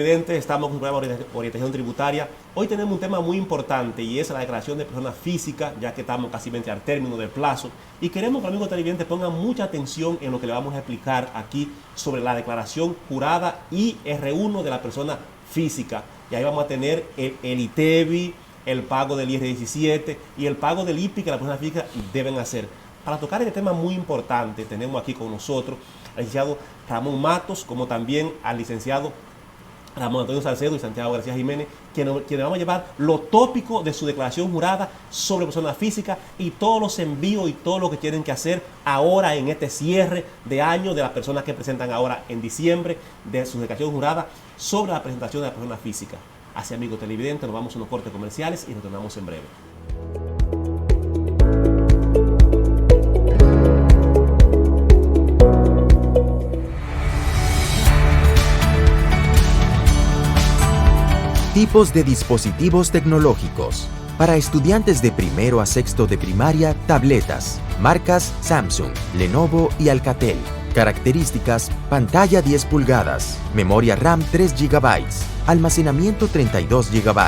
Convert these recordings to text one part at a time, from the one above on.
televidentes, estamos en un programa de orientación tributaria. Hoy tenemos un tema muy importante y es la declaración de persona física, ya que estamos casi al término del plazo. Y queremos que los amigos televidentes pongan mucha atención en lo que le vamos a explicar aquí sobre la declaración jurada y R1 de la persona física. Y ahí vamos a tener el ITEVI, el pago del IR17 y el pago del IPI que las personas físicas deben hacer. Para tocar este tema muy importante, tenemos aquí con nosotros al licenciado Ramón Matos, como también al licenciado Ramón Antonio Salcedo y Santiago García Jiménez, quienes vamos a llevar lo tópico de su declaración jurada sobre personas físicas y todos los envíos y todo lo que tienen que hacer ahora en este cierre de año de las personas que presentan ahora en diciembre de su declaración jurada sobre la presentación de la persona física. Así, amigos televidentes, nos vamos a unos cortes comerciales y retornamos en breve. Tipos de dispositivos tecnológicos. Para estudiantes de primero a sexto de primaria, tabletas. Marcas Samsung, Lenovo y Alcatel. Características: pantalla 10 pulgadas, memoria RAM 3 GB, almacenamiento 32 GB,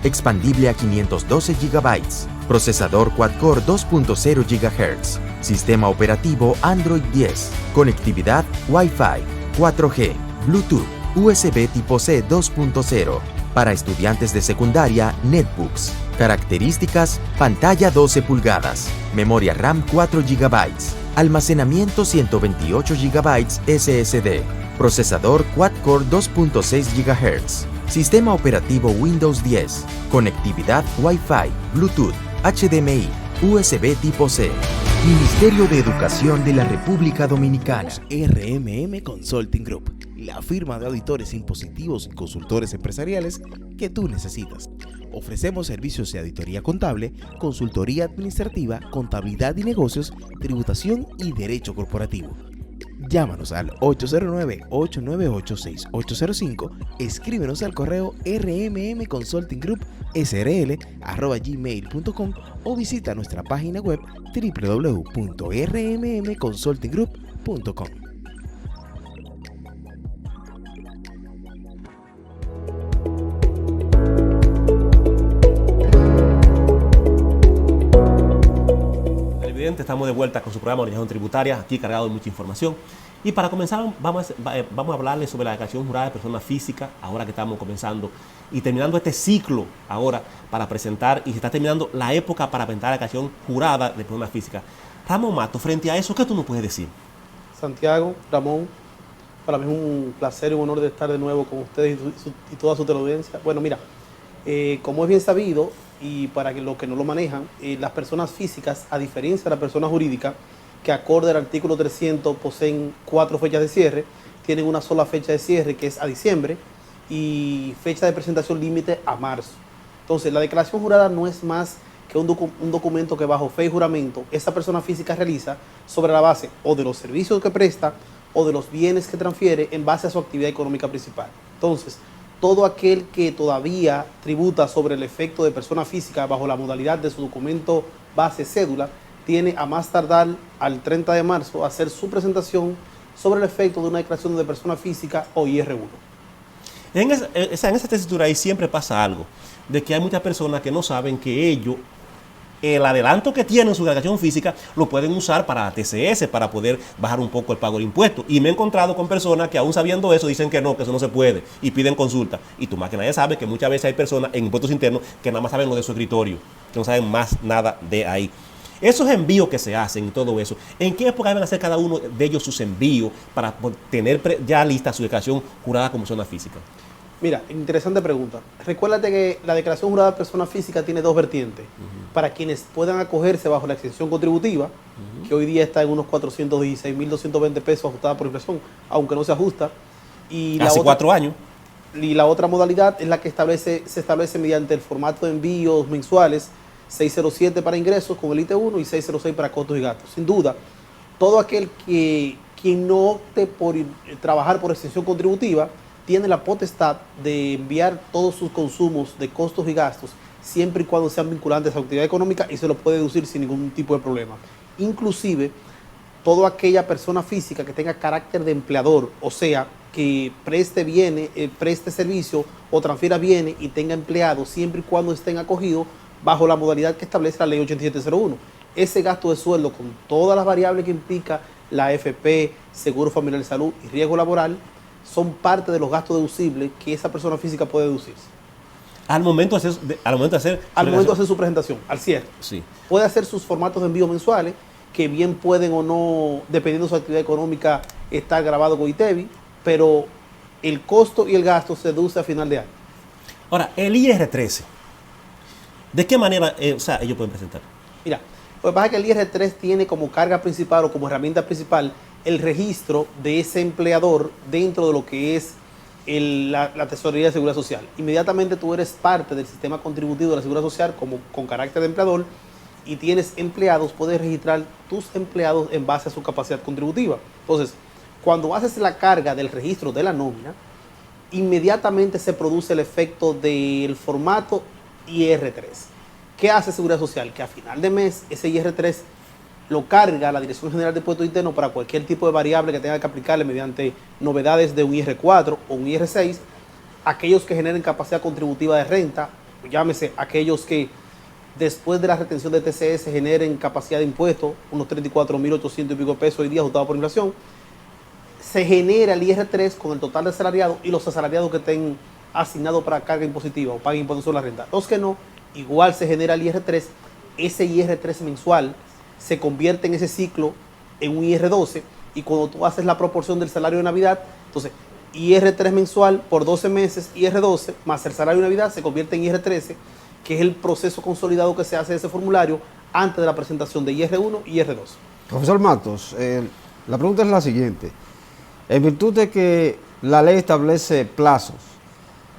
expandible a 512 GB, procesador quad-core 2.0 GHz, sistema operativo Android 10, conectividad Wi-Fi, 4G, Bluetooth, USB tipo C 2.0. Para estudiantes de secundaria, netbooks. Características: pantalla 12 pulgadas, memoria RAM 4 GB, almacenamiento 128 GB SSD, procesador quad-core 2.6 GHz, sistema operativo Windows 10, conectividad Wi-Fi, Bluetooth, HDMI, USB tipo C. Ministerio de Educación de la República Dominicana. RMM Consulting Group, la firma de auditores impositivos y consultores empresariales que tú necesitas. Ofrecemos servicios de auditoría contable, consultoría administrativa, contabilidad y negocios, tributación y derecho corporativo. Llámanos al 809-898-6805, escríbenos al correo rmmconsultinggroup@gmail.com o visita nuestra página web www.rmmconsultinggroup.com. Estamos de vuelta con su programa de orientación tributaria, aquí cargado de mucha información. Y para comenzar, vamos a hablarles sobre la declaración jurada de persona física, ahora que estamos comenzando y terminando este ciclo ahora para presentar, y se está terminando la época para presentar la declaración jurada de persona física. Ramón Mato, frente a eso, ¿qué tú nos puedes decir? Santiago, Ramón, para mí es un placer y un honor de estar de nuevo con ustedes y toda su teleaudiencia. Bueno, mira, como es bien sabido, y para que los que no lo manejan, las personas físicas, a diferencia de las personas jurídicas, que acorde al artículo 300 poseen 4 fechas de cierre, tienen una sola fecha de cierre que es a diciembre y fecha de presentación límite a marzo. Entonces, la declaración jurada no es más que un documento que bajo fe y juramento esa persona física realiza sobre la base o de los servicios que presta o de los bienes que transfiere en base a su actividad económica principal. Entonces, todo aquel que todavía tributa sobre el efecto de persona física bajo la modalidad de su documento base cédula, tiene a más tardar al 30 de marzo a hacer su presentación sobre el efecto de una declaración de persona física o IR1. En esa tesitura ahí siempre pasa algo, de que hay muchas personas que no saben que ellos, el adelanto que tienen en su declaración física, lo pueden usar para TCS, para poder bajar un poco el pago del impuesto. Y me he encontrado con personas que aún sabiendo eso dicen que eso no se puede y piden consulta. Y tú más que nadie sabe que muchas veces hay personas en impuestos internos que nada más saben lo de su escritorio, que no saben más nada de ahí. Esos envíos que se hacen y todo eso, ¿en qué época deben hacer cada uno de ellos sus envíos para tener ya lista su declaración jurada como persona física? Mira, interesante pregunta. Recuérdate que la declaración jurada de persona física tiene 2 vertientes. Para quienes puedan acogerse bajo la exención contributiva, que hoy día está en unos 416.220 pesos ajustada por inflación, aunque no se ajusta. Y hace 4 años. Y la otra modalidad es la que se establece mediante el formato de envíos mensuales, 607 para ingresos con el IT1 y 606 para costos y gastos. Sin duda, todo aquel quien no opte por trabajar por exención contributiva tiene la potestad de enviar todos sus consumos de costos y gastos siempre y cuando sean vinculantes a su actividad económica y se lo puede deducir sin ningún tipo de problema. Inclusive, toda aquella persona física que tenga carácter de empleador, o sea, que preste servicio o transfiera bienes y tenga empleados siempre y cuando estén acogidos bajo la modalidad que establece la ley 8701. Ese gasto de sueldo con todas las variables que implica la AFP, Seguro Familiar de Salud y riesgo laboral son parte de los gastos deducibles que esa persona física puede deducirse. Al momento de hacer su presentación, al cierre. Sí. Puede hacer sus formatos de envío mensuales, que bien pueden o no, dependiendo de su actividad económica, estar grabado con ITEVI, pero el costo y el gasto se deduce a final de año. Ahora, el IR13, ¿de qué manera ellos pueden presentar? Mira, lo que pasa es que el IR3 tiene como carga principal o como herramienta principal el registro de ese empleador dentro de lo que es la Tesorería de Seguridad Social. Inmediatamente tú eres parte del sistema contributivo de la Seguridad Social con carácter de empleador y tienes empleados, puedes registrar tus empleados en base a su capacidad contributiva. Entonces, cuando haces la carga del registro de la nómina, inmediatamente se produce el efecto del formato IR3. ¿Qué hace Seguridad Social? Que a final de mes ese IR3 lo carga la Dirección General de Impuestos Internos para cualquier tipo de variable que tenga que aplicarle mediante novedades de un IR4 o un IR6, aquellos que generen capacidad contributiva de renta, llámese aquellos que después de la retención de TCS generen capacidad de impuestos, unos 34.800 y pico pesos hoy día ajustado por inflación, se genera el IR3 con el total de asalariados y los asalariados que estén asignados para carga impositiva o paguen impuestos sobre la renta. Los que no, igual se genera el IR3, ese IR3 mensual se convierte en ese ciclo en un IR12 y cuando tú haces la proporción del salario de Navidad, entonces IR3 mensual por 12 meses, IR12 más el salario de Navidad se convierte en IR13, que es el proceso consolidado que se hace de ese formulario antes de la presentación de IR1 y IR2. Profesor Matos, la pregunta es la siguiente. En virtud de que la ley establece plazos,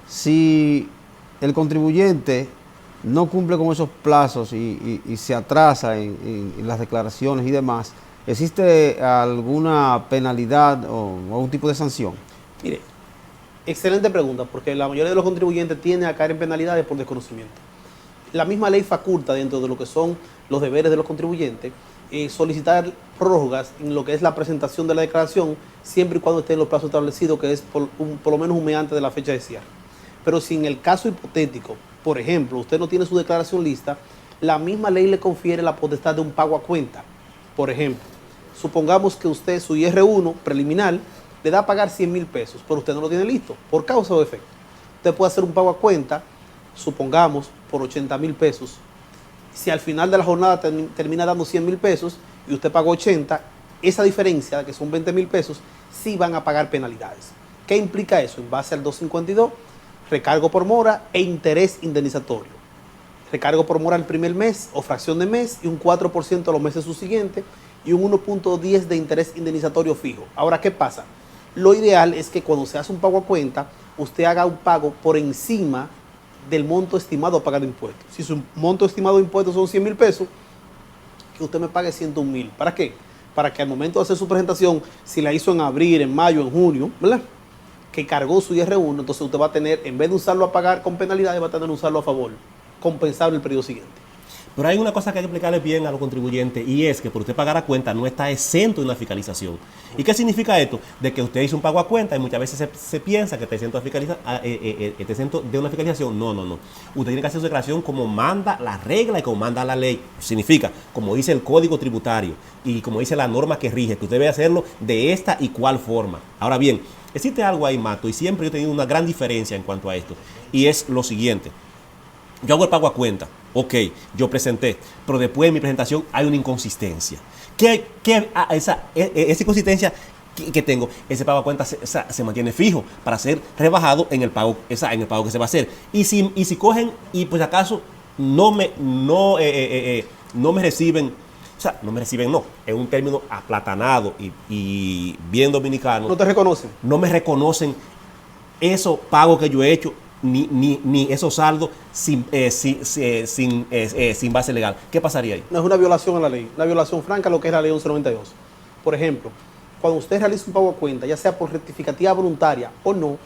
si el contribuyente no cumple con esos plazos y se atrasa en las declaraciones y demás, ¿existe alguna penalidad o algún tipo de sanción? Mire, excelente pregunta, porque la mayoría de los contribuyentes tienden a caer en penalidades por desconocimiento. La misma ley faculta, dentro de lo que son los deberes de los contribuyentes, solicitar prórrogas en lo que es la presentación de la declaración, siempre y cuando esté en los plazos establecidos, que es por lo menos un mes antes de la fecha de cierre. Pero si en el caso hipotético, por ejemplo, usted no tiene su declaración lista, la misma ley le confiere la potestad de un pago a cuenta. Por ejemplo, supongamos que usted su IR1 preliminar le da a pagar 100.000 pesos, pero usted no lo tiene listo, por causa o efecto. Usted puede hacer un pago a cuenta, supongamos, por 80.000 pesos. Si al final de la jornada termina dando 100.000 pesos y usted pagó 80, esa diferencia, que son 20.000 pesos, sí van a pagar penalidades. ¿Qué implica eso? En base al 252, recargo por mora e interés indemnizatorio. Recargo por mora el primer mes o fracción de mes y un 4% a los meses subsiguientes y un 1.10 de interés indemnizatorio fijo. Ahora, ¿qué pasa? Lo ideal es que cuando se hace un pago a cuenta, usted haga un pago por encima del monto estimado a pagar de impuestos. Si su monto estimado de impuestos son 100.000 pesos, que usted me pague 101.000. ¿Para qué? Para que al momento de hacer su presentación, si la hizo en abril, en mayo, en junio, ¿verdad?, que cargó su IR1, entonces usted va a tener, en vez de usarlo a pagar con penalidades, va a tener que usarlo a favor, compensable el periodo siguiente. Pero hay una cosa que hay que explicarle bien a los contribuyentes y es que por usted pagar a cuenta no está exento de una fiscalización. ¿Y qué significa esto? De que usted hizo un pago a cuenta y muchas veces se piensa que está exento de una fiscalización. No. Usted tiene que hacer su declaración como manda la regla y como manda la ley. Significa, como dice el Código Tributario y como dice la norma que rige, que usted debe hacerlo de esta y cual forma. Ahora bien, existe algo ahí, Mato, y siempre yo he tenido una gran diferencia en cuanto a esto, y es lo siguiente. Yo hago el pago a cuenta, ok, yo presenté, pero después de mi presentación hay una inconsistencia. Esa inconsistencia que tengo, ese pago a cuenta se mantiene fijo para ser rebajado en el pago que se va a hacer. Y si cogen y pues acaso no me reciben, es un término aplatanado y bien dominicano. ¿No te reconocen? No me reconocen esos pagos que yo he hecho, ni esos saldos sin base legal. ¿Qué pasaría ahí? No es una violación a la ley, una violación franca a lo que es la ley 1192. Por ejemplo, cuando usted realiza un pago a cuenta, ya sea por rectificativa voluntaria o no,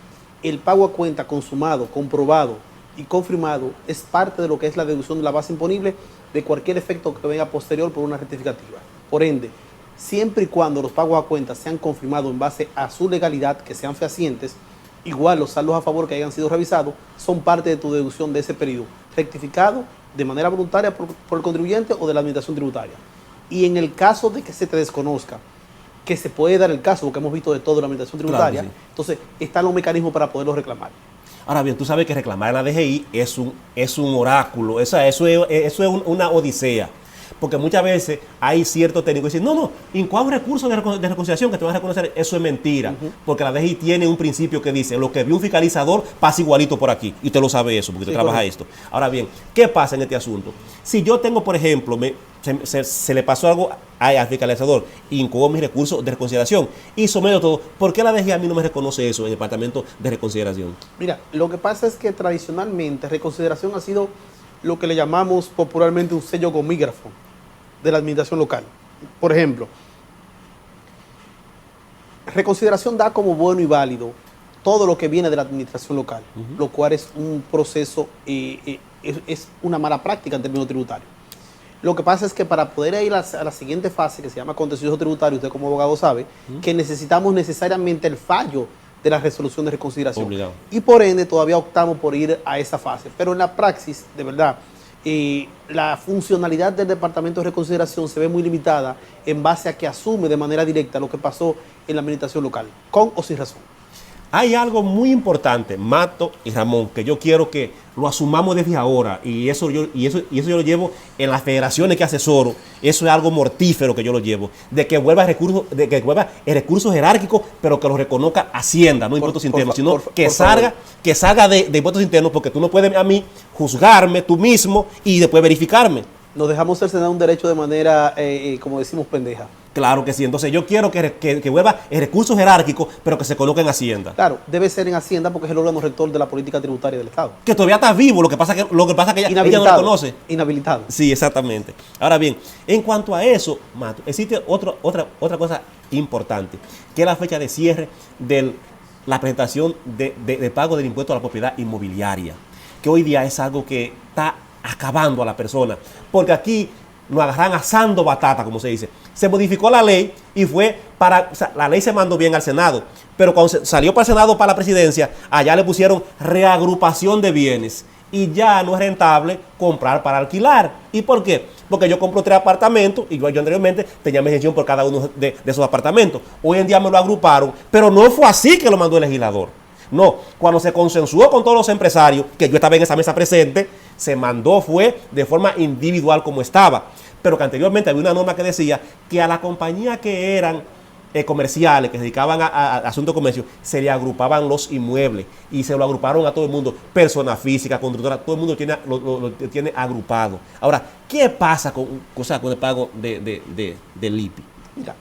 el pago a cuenta consumado, comprobado y confirmado es parte de lo que es la deducción de la base imponible de cualquier efecto que venga posterior por una rectificativa. Por ende, siempre y cuando los pagos a cuenta sean confirmados en base a su legalidad, que sean fehacientes, igual los saldos a favor que hayan sido revisados son parte de tu deducción de ese periodo, rectificado de manera voluntaria por el contribuyente o de la administración tributaria. Y en el caso de que se te desconozca, que se puede dar el caso, porque hemos visto de todo en la administración tributaria, Claro que sí. entonces están los mecanismos para poderlo reclamar. Ahora bien, tú sabes que reclamar en la DGI es un oráculo, eso es una odisea. Porque muchas veces hay ciertos técnicos que dicen, no, incoado recursos de reconciliación que te van a reconocer, eso es mentira. Porque la DGI tiene un principio que dice, lo que vio un fiscalizador pasa igualito por aquí. Y usted lo sabe eso, porque usted trabaja esto. Ahora bien, ¿qué pasa en este asunto? Si yo tengo, por ejemplo, se le pasó algo al fiscalizador, incoó mis recursos de reconciliación y someto todo, ¿por qué la DGI a mí no me reconoce eso en el Departamento de Reconciliación? Mira, lo que pasa es que tradicionalmente reconsideración ha sido lo que le llamamos popularmente un sello gomígrafo de la administración local. Por ejemplo, reconsideración da como bueno y válido todo lo que viene de la administración local, lo cual es un proceso, es una mala práctica en términos tributarios. Lo que pasa es que para poder ir a la siguiente fase, que se llama contencioso tributario, usted como abogado sabe, que necesitamos necesariamente el fallo de la resolución de reconsideración. Obligado. Y por ende todavía optamos por ir a esa fase. Pero en la praxis, de verdad, la funcionalidad del Departamento de Reconsideración se ve muy limitada en base a que asume de manera directa lo que pasó en la administración local, con o sin razón. Hay algo muy importante, Mato y Ramón, que yo quiero que lo asumamos desde ahora, y eso yo lo llevo en las federaciones que asesoro. Eso es algo mortífero que yo lo llevo, de que vuelva el recurso jerárquico, pero que lo reconozca Hacienda, no impuestos internos, sino que salga de impuestos internos, porque tú no puedes a mí juzgarme tú mismo y después verificarme. Nos dejamos cercenar un derecho de manera, como decimos, pendeja. Claro que sí. Entonces yo quiero que vuelva el recurso jerárquico, pero que se coloque en Hacienda. Claro, debe ser en Hacienda porque es el órgano rector de la política tributaria del Estado. Que todavía está vivo, lo que pasa que ella no lo conoce. Inhabilitado. Sí, exactamente. Ahora bien, en cuanto a eso, Mato, existe otra cosa importante, que es la fecha de cierre de la presentación de pago del impuesto a la propiedad inmobiliaria, que hoy día es algo que está acabando a la persona, porque aquí nos agarran asando batata, como se dice. Se modificó la ley y la ley se mandó bien al Senado, pero cuando salió para el Senado, para la presidencia, allá le pusieron reagrupación de bienes y ya no es rentable comprar para alquilar. ¿Y por qué? Porque yo compro 3 apartamentos y yo anteriormente tenía mi gestión por cada uno de esos apartamentos. Hoy en día me lo agruparon, pero no fue así que lo mandó el legislador. No, cuando se consensuó con todos los empresarios, que yo estaba en esa mesa presente, se mandó fue de forma individual como estaba, pero que anteriormente había una norma que decía que a la compañía que eran comerciales, que se dedicaban a asuntos de comercio, se le agrupaban los inmuebles y se lo agruparon a todo el mundo, persona física, constructora, todo el mundo lo tiene agrupado. Ahora, ¿qué pasa con el pago del IPI? Mira,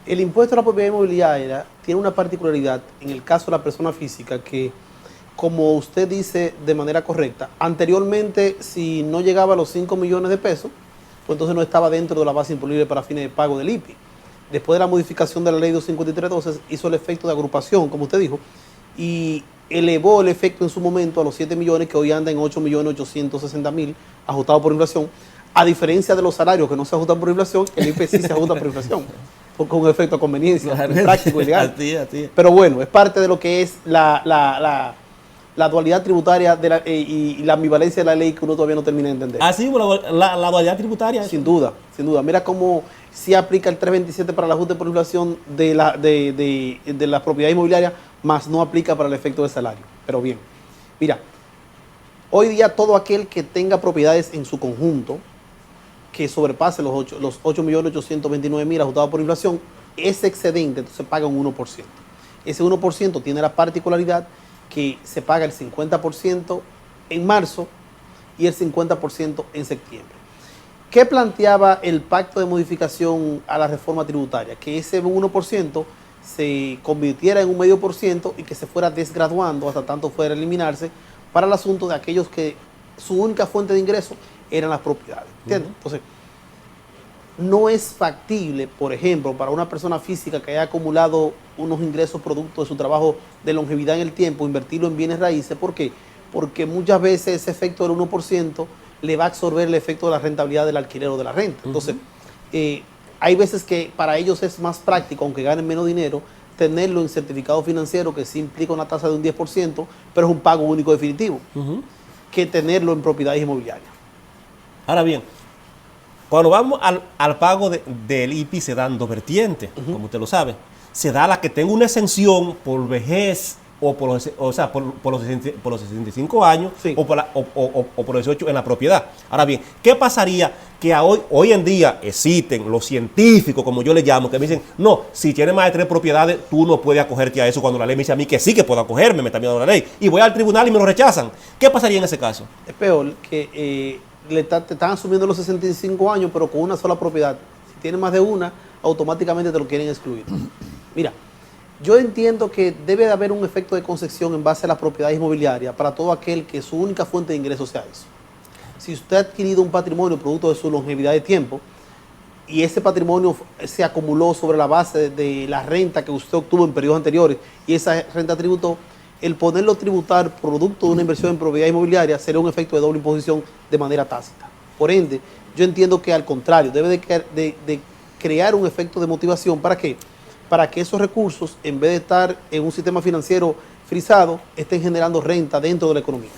el impuesto a la propiedad inmobiliaria tiene una particularidad en el caso de la persona física que, como usted dice de manera correcta, anteriormente si no llegaba a los 5 millones de pesos, pues entonces no estaba dentro de la base imponible para fines de pago del IPI. Después de la modificación de la ley 253, hizo el efecto de agrupación, como usted dijo, y elevó el efecto en su momento a los 7 millones, que hoy anda en 8.860.000, ajustado por inflación. A diferencia de los salarios que no se ajustan por inflación, el IPI sí se ajusta por inflación, con un efecto de conveniencia, práctico y legal. Así. Pero bueno, es parte de lo que es la dualidad tributaria y la ambivalencia de la ley que uno todavía no termina de entender. Así, la dualidad tributaria. Sin duda. Mira cómo sí aplica el 327 para el ajuste por inflación de la propiedad inmobiliaria, más no aplica para el efecto de salario. Pero bien, mira, hoy día todo aquel que tenga propiedades en su conjunto, que sobrepase los 8.829.000 ajustados por inflación, ese excedente entonces paga un 1%. Ese 1% tiene la particularidad que se paga el 50% en marzo y el 50% en septiembre. ¿Qué planteaba el pacto de modificación a la reforma tributaria? Que ese 1% se convirtiera en un 0,5% y que se fuera desgraduando hasta tanto fuera a eliminarse para el asunto de aquellos que su única fuente de ingreso eran las propiedades. ¿Entiendes? Entonces, no es factible, por ejemplo, para una persona física que haya acumulado unos ingresos producto de su trabajo de longevidad en el tiempo, invertirlo en bienes raíces. ¿Por qué? Porque muchas veces ese efecto del 1% le va a absorber el efecto de la rentabilidad del alquiler o de la renta. Entonces, hay veces que para ellos es más práctico, aunque ganen menos dinero, tenerlo en certificado financiero, que sí implica una tasa de un 10%, pero es un pago único definitivo, que tenerlo en propiedades inmobiliarias. Ahora bien, cuando vamos al pago del IPI se dan dos vertientes, como usted lo sabe. Se da la que tenga una exención por vejez o por los 65 años, sí, o por los 18 en la propiedad. Ahora bien, ¿qué pasaría que hoy en día existen los científicos, como yo les llamo, que me dicen, no, si tienes más de 3 propiedades, tú no puedes acogerte a eso, cuando la ley me dice a mí que sí que puedo acogerme, me está mirando la ley, y voy al tribunal y me lo rechazan? ¿Qué pasaría en ese caso? Es peor que te están asumiendo los 65 años, pero con una sola propiedad. Si tienes más de una, automáticamente te lo quieren excluir. Mira, yo entiendo que debe de haber un efecto de concesión en base a las propiedades inmobiliarias para todo aquel que su única fuente de ingresos sea eso. Si usted ha adquirido un patrimonio producto de su longevidad de tiempo y ese patrimonio se acumuló sobre la base de la renta que usted obtuvo en periodos anteriores y esa renta tributó, el ponerlo a tributar producto de una inversión en propiedad inmobiliaria sería un efecto de doble imposición de manera tácita. Por ende, yo entiendo que al contrario, debe de crear un efecto de motivación. ¿Para qué? Para que esos recursos, en vez de estar en un sistema financiero frisado, estén generando renta dentro de la economía.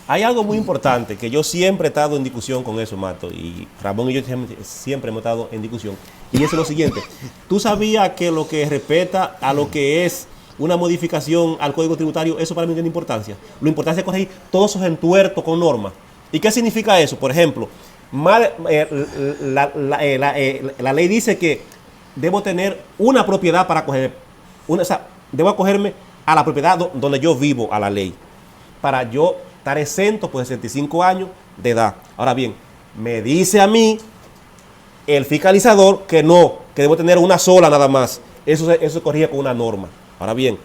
Hay algo muy importante que yo siempre he estado en discusión con eso, Mato, y Ramón y yo siempre hemos estado en discusión, y es lo siguiente. ¿Tú sabías que lo que respecta a lo que es una modificación al Código Tributario, eso para mí tiene importancia? Lo importante es corregir todos esos entuertos con normas. ¿Y qué significa eso? Por ejemplo, la ley dice que debo tener una propiedad para acoger, debo acogerme a la propiedad donde yo vivo, a la ley, para yo estar exento por 65 años de edad. Ahora bien, me dice a mí el fiscalizador que no, que debo tener una sola nada más. Eso se corrige con una norma. Ahora bien,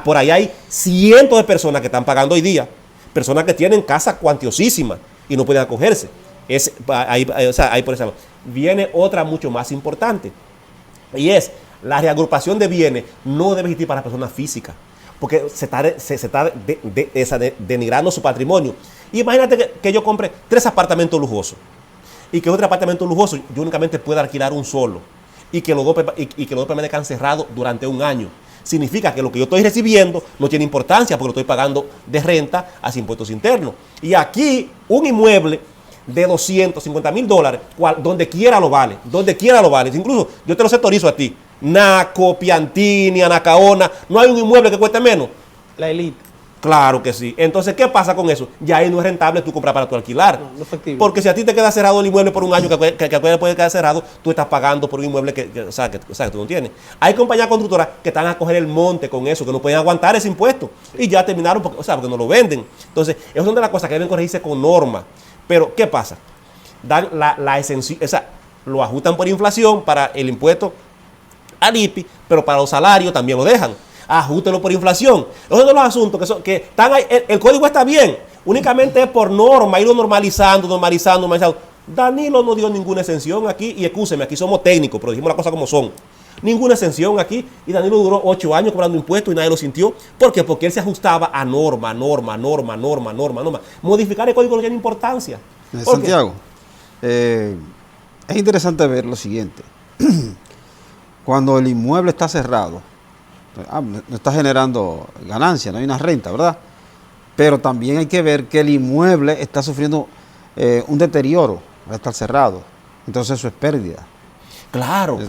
por ahí hay cientos de personas que están pagando hoy día, personas que tienen casas cuantiosísimas y no pueden acogerse. Ahí por eso viene otra mucho más importante, y es la reagrupación de bienes. No debe existir para personas físicas, porque se está denigrando su patrimonio. Imagínate que yo compre 3 apartamentos lujosos y que otro apartamento lujoso yo únicamente pueda alquilar un solo y que los dos permanezcan cerrados durante un año. Significa que lo que yo estoy recibiendo no tiene importancia porque lo estoy pagando de renta hacia impuestos internos. Y aquí un inmueble de $250,000, donde quiera lo vale, Incluso yo te lo sectorizo a ti. Naco, Piantini, Anacaona, no hay un inmueble que cueste menos. La élite. Claro que sí. Entonces, ¿qué pasa con eso? Ya ahí no es rentable tú comprar para tu alquilar. No es factible. Porque si a ti te queda cerrado el inmueble por un año, que puede quedar cerrado, tú estás pagando por un inmueble que tú no tienes. Hay compañías constructoras que están a coger el monte con eso, que no pueden aguantar ese impuesto. Sí. Y ya terminaron porque no lo venden. Entonces, esas son de las cosas que deben corregirse con norma. Pero, ¿qué pasa? Dan la exención, lo ajustan por inflación para el impuesto al IPI, pero para los salarios también lo dejan. Ajústelo por inflación. Esos son los asuntos que están ahí. El código está bien, únicamente es por norma, irlo normalizando. Danilo no dio ninguna exención aquí, y excúseme, aquí somos técnicos, pero dijimos las cosas como son. Ninguna exención aquí, y Danilo duró 8 años cobrando impuestos y nadie lo sintió. ¿Por qué? Porque él se ajustaba a norma. Modificar el código no tiene importancia. Santiago, es interesante ver lo siguiente. Cuando el inmueble está cerrado, no está generando ganancia, no hay una renta, ¿verdad? Pero también hay que ver que el inmueble está sufriendo un deterioro al estar cerrado. Entonces eso es pérdida. Claro,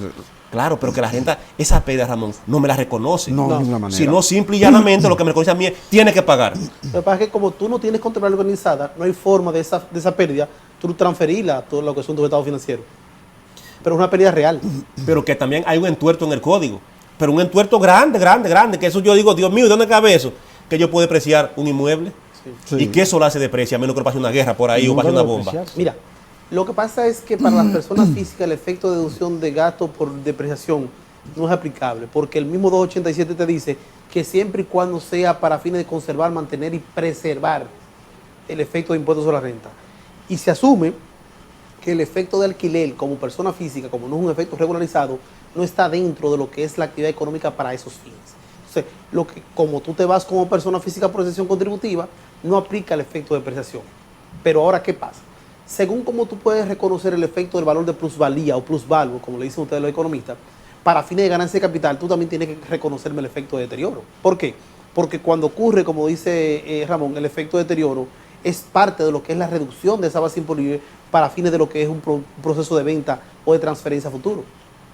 pero que la renta, esa pérdida, Ramón, no me la reconoce. No, de ninguna manera. Sino simple y llanamente lo que me reconoce a mí es, tiene que pagar. Lo que pasa es que como tú no tienes contabilidad organizada, no hay forma de esa pérdida, tú transferirla a todo lo que son tus estados financieros. Pero es una pérdida real. Pero que también hay un entuerto en el código. Pero un entuerto grande, que eso yo digo, Dios mío, ¿de dónde cabe eso? Que yo puedo depreciar un inmueble. Sí. Y que eso lo hace depreciar, a menos que le pase una guerra por ahí o pase una bomba. Mira, lo que pasa es que para las personas físicas el efecto de deducción de gasto por depreciación no es aplicable, porque el mismo 287 te dice que siempre y cuando sea para fines de conservar, mantener y preservar el efecto de impuestos sobre la renta. Y se asume que el efecto de alquiler como persona física, como no es un efecto regularizado, no está dentro de lo que es la actividad económica para esos fines. Entonces, como tú te vas como persona física por exención contributiva, no aplica el efecto de depreciación. Pero ahora, ¿qué pasa? según cómo tú puedes reconocer el efecto del valor de plusvalía o plusvalue, como le dicen ustedes los economistas, para fines de ganancia de capital, tú también tienes que reconocerme el efecto de deterioro. ¿Por qué? Porque cuando ocurre, como dice Ramón, el efecto de deterioro es parte de lo que es la reducción de esa base imponible para fines de lo que es un proceso de venta o de transferencia a futuro.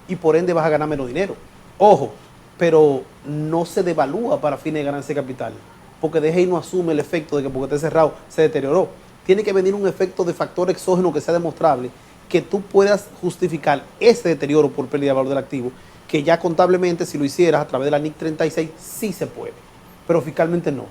Y por ende vas a ganar menos dinero. Ojo, pero no se devalúa para fines de ganancia de capital, porque DGI no asume el efecto de que porque esté cerrado se deterioró. Tiene que venir un efecto de factor exógeno que sea demostrable, que tú puedas justificar ese deterioro por pérdida de valor del activo, que ya contablemente, si lo hicieras a través de la NIC 36, sí se puede, pero fiscalmente no.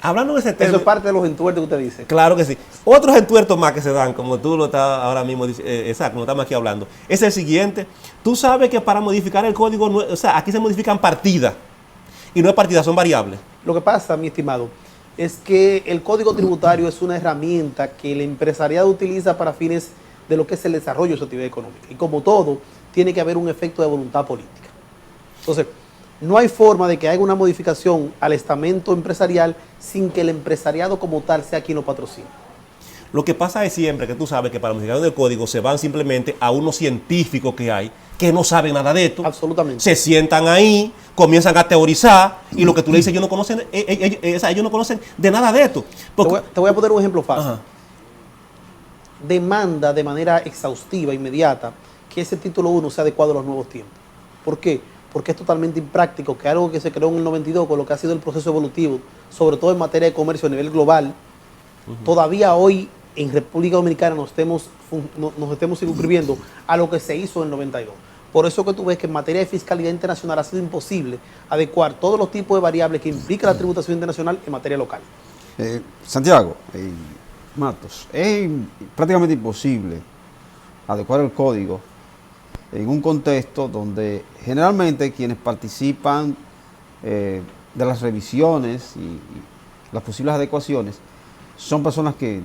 Hablando de ese tema. Eso es parte de los entuertos que usted dice. Claro que sí. Otros entuertos más que se dan, como tú lo estás ahora mismo, exacto, como estamos aquí hablando, es el siguiente. Tú sabes que para modificar el código, o sea, aquí se modifican partidas, y no es partidas, son variables. Lo que pasa, mi estimado, es que el código tributario es una herramienta que el empresariado utiliza para fines de lo que es el desarrollo de su actividad económica. Y como todo, tiene que haber un efecto de voluntad política. Entonces, no hay forma de que haya una modificación al estamento empresarial sin que el empresariado como tal sea quien lo patrocine. Lo que pasa es siempre que tú sabes que para la modificación del código se van simplemente a unos científicos que hay que no saben nada de esto. Absolutamente. Se sientan ahí, comienzan a teorizar y lo que tú le dices, ellos no conocen, ellos no conocen de nada de esto. Porque, te voy a poner un ejemplo fácil. ajá. Demanda de manera exhaustiva, inmediata, que ese título 1 sea adecuado a los nuevos tiempos. ¿Por qué? Porque es totalmente impráctico que algo que se creó en el 92 con lo que ha sido el proceso evolutivo, sobre todo en materia de comercio a nivel global, todavía hoy en República Dominicana nos estemos circunscribiendo a lo que se hizo en el 92. Por eso que tú ves que en materia de fiscalidad internacional ha sido imposible adecuar todos los tipos de variables que implica la tributación internacional en materia local. Santiago, Matos, es prácticamente imposible adecuar el código en un contexto donde generalmente quienes participan de las revisiones y las posibles adecuaciones son personas que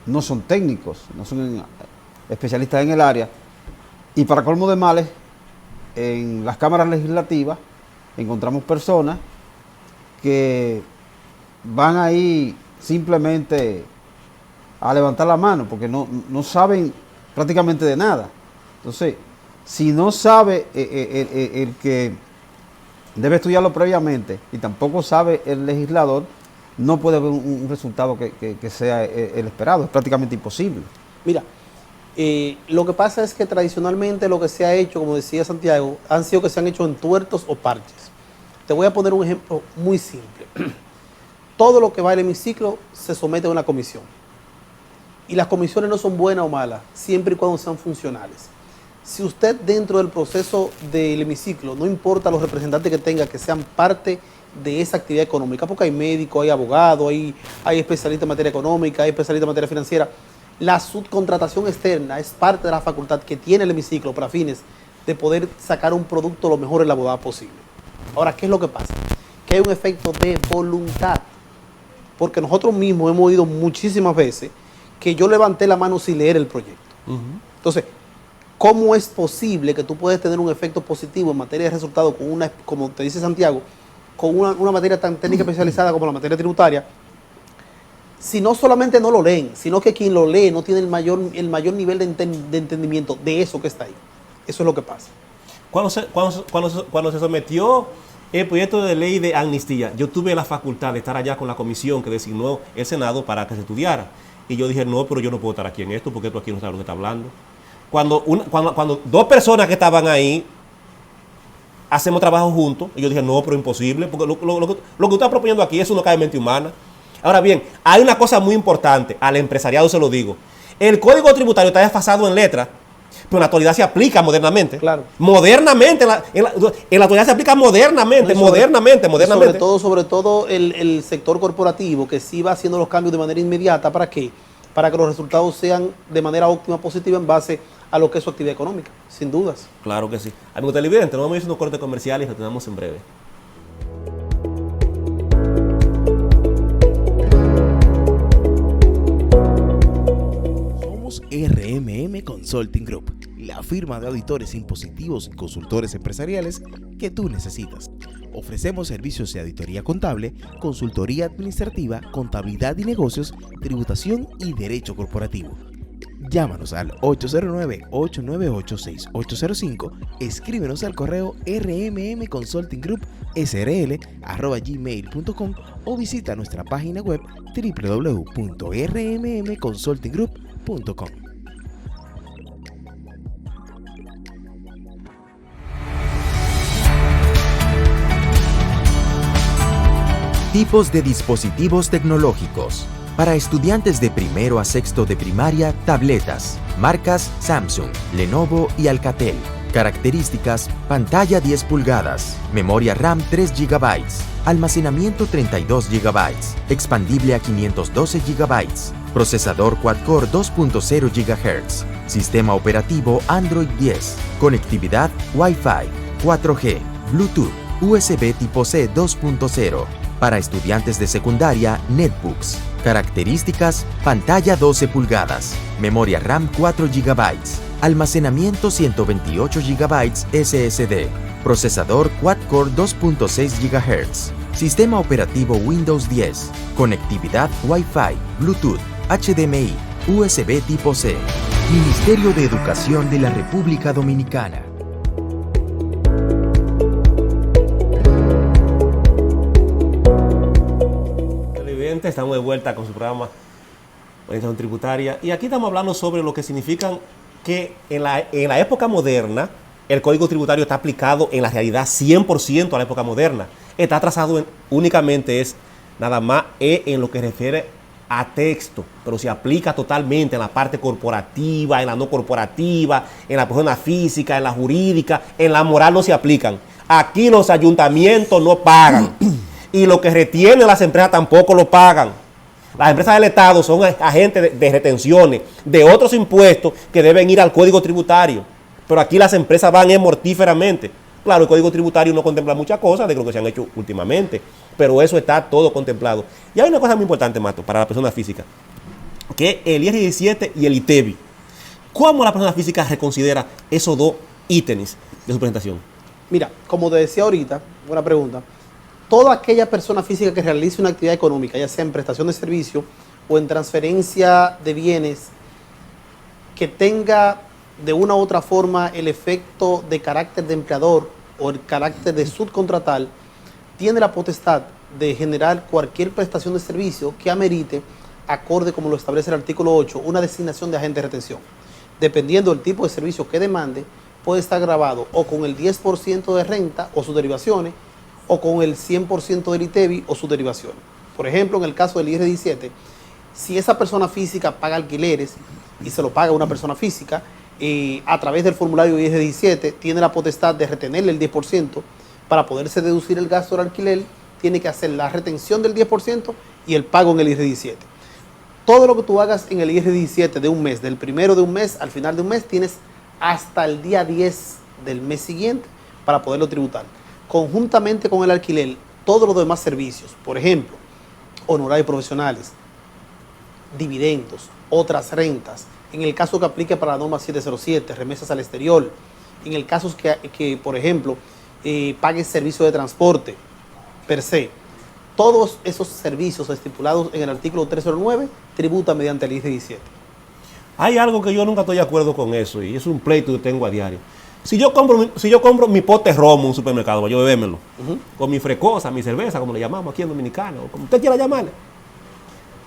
no son técnicos, no son especialistas en el área, y para colmo de males, en las cámaras legislativas encontramos personas que van ahí simplemente a levantar la mano porque no saben prácticamente de nada. Entonces, si no sabe el que debe estudiarlo previamente y tampoco sabe el legislador, no puede haber un resultado que sea el esperado. Es prácticamente imposible. Mira, lo que pasa es que tradicionalmente lo que se ha hecho, como decía Santiago, han sido que se han hecho entuertos o parches. Te voy a poner un ejemplo muy simple. Todo lo que va al hemiciclo se somete a una comisión. Y las comisiones no son buenas o malas, siempre y cuando sean funcionales. Si usted dentro del proceso del hemiciclo, no importa los representantes que tenga, que sean parte de esa actividad económica, porque hay médicos, hay abogados, hay especialistas en materia económica, hay especialistas en materia financiera, la subcontratación externa es parte de la facultad que tiene el hemiciclo para fines de poder sacar un producto lo mejor elaborado posible. Ahora, ¿qué es lo que pasa? Que hay un efecto de voluntad, porque nosotros mismos hemos oído muchísimas veces que yo levanté la mano sin leer el proyecto. Entonces, ¿cómo es posible que tú puedas tener un efecto positivo en materia de resultados con una, como te dice Santiago, con una materia tan técnica especializada como la materia tributaria, si no solamente no lo leen, sino que quien lo lee no tiene el mayor nivel de entendimiento de eso que está ahí? Eso es lo que pasa. Cuando se sometió el proyecto de ley de amnistía, yo tuve la facultad de estar allá con la comisión que designó el Senado para que se estudiara. Y yo dije, no, pero yo no puedo estar aquí en esto porque tú aquí no sabes lo que está hablando. Cuando dos personas que estaban ahí hacemos trabajo juntos, y yo dije, no, pero imposible, porque lo que tú estás proponiendo aquí, eso no cae en mente humana. Ahora bien, hay una cosa muy importante, al empresariado se lo digo. El código tributario está desfasado en letra, pero en la actualidad se aplica modernamente. Claro. Modernamente, en la actualidad se aplica modernamente, modernamente. Sobre todo el sector corporativo, que sí va haciendo los cambios de manera inmediata. ¿Para qué? Para que los resultados sean de manera óptima, positiva, en base a lo que es su actividad económica, sin dudas. Claro que sí. Amigos televidentes, nos vamos a ir unos cortes comerciales y retornamos en breve. Somos RMM Consulting Group, la firma de auditores impositivos y consultores empresariales que tú necesitas. Ofrecemos servicios de auditoría contable, consultoría administrativa, contabilidad y negocios, tributación y derecho corporativo. Llámanos al 809-898-6805, escríbenos al correo rmmconsultinggroup@gmail.com o visita nuestra página web www.rmmconsultinggroup.com. Tipos de dispositivos tecnológicos. Para estudiantes de primero a sexto de primaria, tabletas. Marcas Samsung, Lenovo y Alcatel. Características: pantalla 10 pulgadas, memoria RAM 3 GB, almacenamiento 32 GB, expandible a 512 GB, procesador quad-core 2.0 GHz, sistema operativo Android 10, conectividad Wi-Fi, 4G, Bluetooth, USB tipo C 2.0. Para estudiantes de secundaria, netbooks. Características: pantalla 12 pulgadas, memoria RAM 4 GB, almacenamiento 128 GB SSD, procesador quad-core 2.6 GHz, sistema operativo Windows 10, conectividad Wi-Fi, Bluetooth, HDMI, USB tipo C. Ministerio de Educación de la República Dominicana. Estamos de vuelta con su programa Orientación Tributaria y aquí estamos hablando sobre lo que significan que en la época moderna el Código Tributario está aplicado en la realidad 100% a la época moderna. Está trazado únicamente nada más en lo que refiere a texto, pero se aplica totalmente en la parte corporativa, en la no corporativa, en la persona física, en la jurídica, en la moral no se aplican. Aquí los ayuntamientos no pagan. Y lo que retienen las empresas tampoco lo pagan. Las empresas del Estado son agentes de retenciones de otros impuestos que deben ir al Código Tributario. Pero aquí las empresas van mortíferamente. Claro, el Código Tributario no contempla muchas cosas de lo que se han hecho últimamente, pero eso está todo contemplado. Y hay una cosa muy importante, Mato, para la persona física, que el IR 17 y el ITEVI. ¿Cómo la persona física reconsidera esos dos ítems de su presentación? Mira, como te decía ahorita, buena pregunta. Toda aquella persona física que realice una actividad económica, ya sea en prestación de servicio o en transferencia de bienes, que tenga de una u otra forma el efecto de carácter de empleador o el carácter de subcontratal, tiene la potestad de generar cualquier prestación de servicio que amerite, acorde como lo establece el artículo 8, una designación de agente de retención. Dependiendo del tipo de servicio que demande, puede estar grabado o con el 10% de renta o sus derivaciones, o con el 100% del ITEVI o sus derivaciones. Por ejemplo, en el caso del IR 17, si esa persona física paga alquileres y se lo paga una persona física, a través del formulario IR 17 tiene la potestad de retenerle el 10%. Para poderse deducir el gasto del alquiler, tiene que hacer la retención del 10% y el pago en el IR 17. Todo lo que tú hagas en el IR 17 de un mes, del primero de un mes al final de un mes, tienes hasta el día 10 del mes siguiente para poderlo tributar. Conjuntamente con el alquiler, todos los demás servicios, por ejemplo, honorarios profesionales, dividendos, otras rentas, en el caso que aplique para la norma 707, remesas al exterior, en el caso que por ejemplo, pague servicio de transporte per se, todos esos servicios estipulados en el artículo 309 tributan mediante el IR 17. Hay algo que yo nunca estoy de acuerdo con eso y es un pleito que tengo a diario. Si yo compro mi pote romo en un supermercado, para yo bebérmelo, con mi frescosa, mi cerveza, como le llamamos aquí en Dominicana, o como usted quiera llamarle,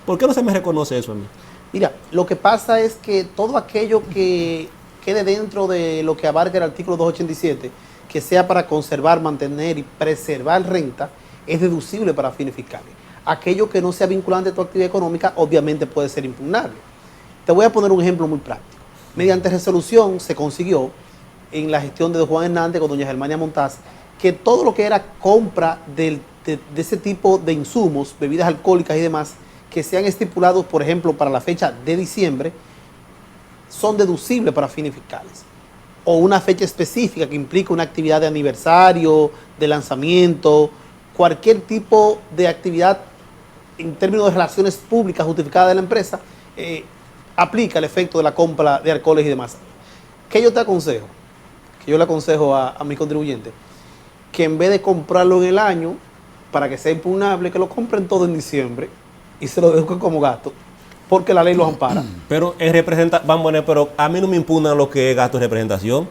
¿por qué no se me reconoce eso a mí? Mira, lo que pasa es que todo aquello que quede dentro de lo que abarca el artículo 287, que sea para conservar, mantener y preservar renta, es deducible para fines fiscales. Aquello que no sea vinculante a tu actividad económica, obviamente puede ser impugnable. Te voy a poner un ejemplo muy práctico. Mediante resolución se consiguió en la gestión de don Juan Hernández con doña Germania Montaz, que todo lo que era compra de ese tipo de insumos, bebidas alcohólicas y demás, que sean estipulados, por ejemplo, para la fecha de diciembre, son deducibles para fines fiscales. O una fecha específica que implica una actividad de aniversario, de lanzamiento, cualquier tipo de actividad en términos de relaciones públicas justificadas de la empresa, aplica el efecto de la compra de alcoholes y demás. ¿Qué yo te aconsejo? Que yo le aconsejo a mi contribuyente, que en vez de comprarlo en el año, para que sea impugnable, que lo compren todo en diciembre y se lo deduzcan como gasto. porque la ley los ampara. Pero vamos a poner, pero a mí no me impugnan lo que es gasto de representación.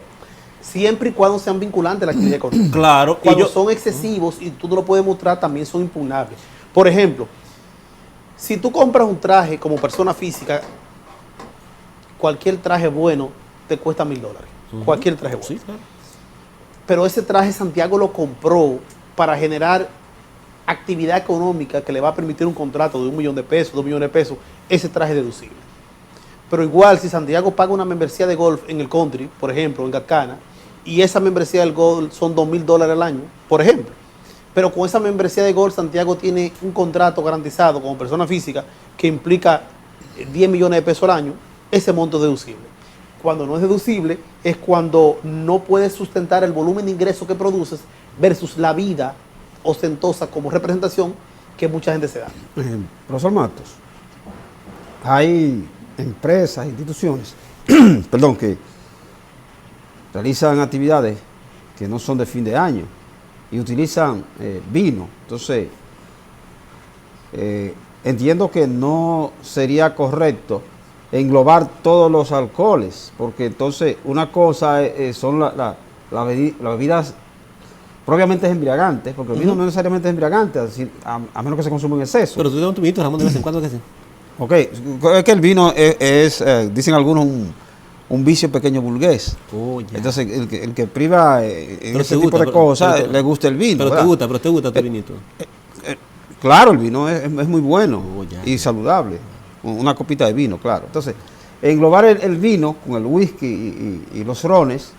Siempre y cuando sean vinculantes a la actividad económica. Claro. Cuando son excesivos y tú no lo puedes mostrar, también son impugnables. Por ejemplo, si tú compras un traje como persona física, cualquier traje bueno te cuesta $1,000. Cualquier traje bueno. Sí, claro. Pero ese traje Santiago lo compró para generar actividad económica que le va a permitir un contrato de $1 millón, $2 millones, ese traje es deducible. Pero igual, si Santiago paga una membresía de golf en el country, por ejemplo, en Gacana, y esa membresía del golf son $2,000 al año, por ejemplo, pero con esa membresía de golf Santiago tiene un contrato garantizado como persona física que implica $10 millones al año, ese monto es deducible. Cuando no es deducible es cuando no puedes sustentar el volumen de ingresos que produces versus la vida ostentosa como representación que mucha gente se da. Profesor Matos, hay empresas, instituciones, perdón, que realizan actividades que no son de fin de año y utilizan vino. Entonces, entiendo que no sería correcto englobar todos los alcoholes, porque entonces una cosa son las bebidas propiamente embriagantes, porque el vino no necesariamente es embriagante, a menos que se consuma en exceso. Pero tú tienes un vinito, Ramón, de vez en cuando que sí. Ok, es que el vino dicen algunos, un vicio pequeño burgués. Oh, ya. Entonces, el que priva en Pero ese te tipo gusta, de cosas, pero- le gusta el vino. Pero ¿verdad? te gusta tu vinito. Claro, el vino es muy bueno Oh, ya. y saludable. Una copita de vino, claro. Entonces, englobar el vino con el whisky y los rones,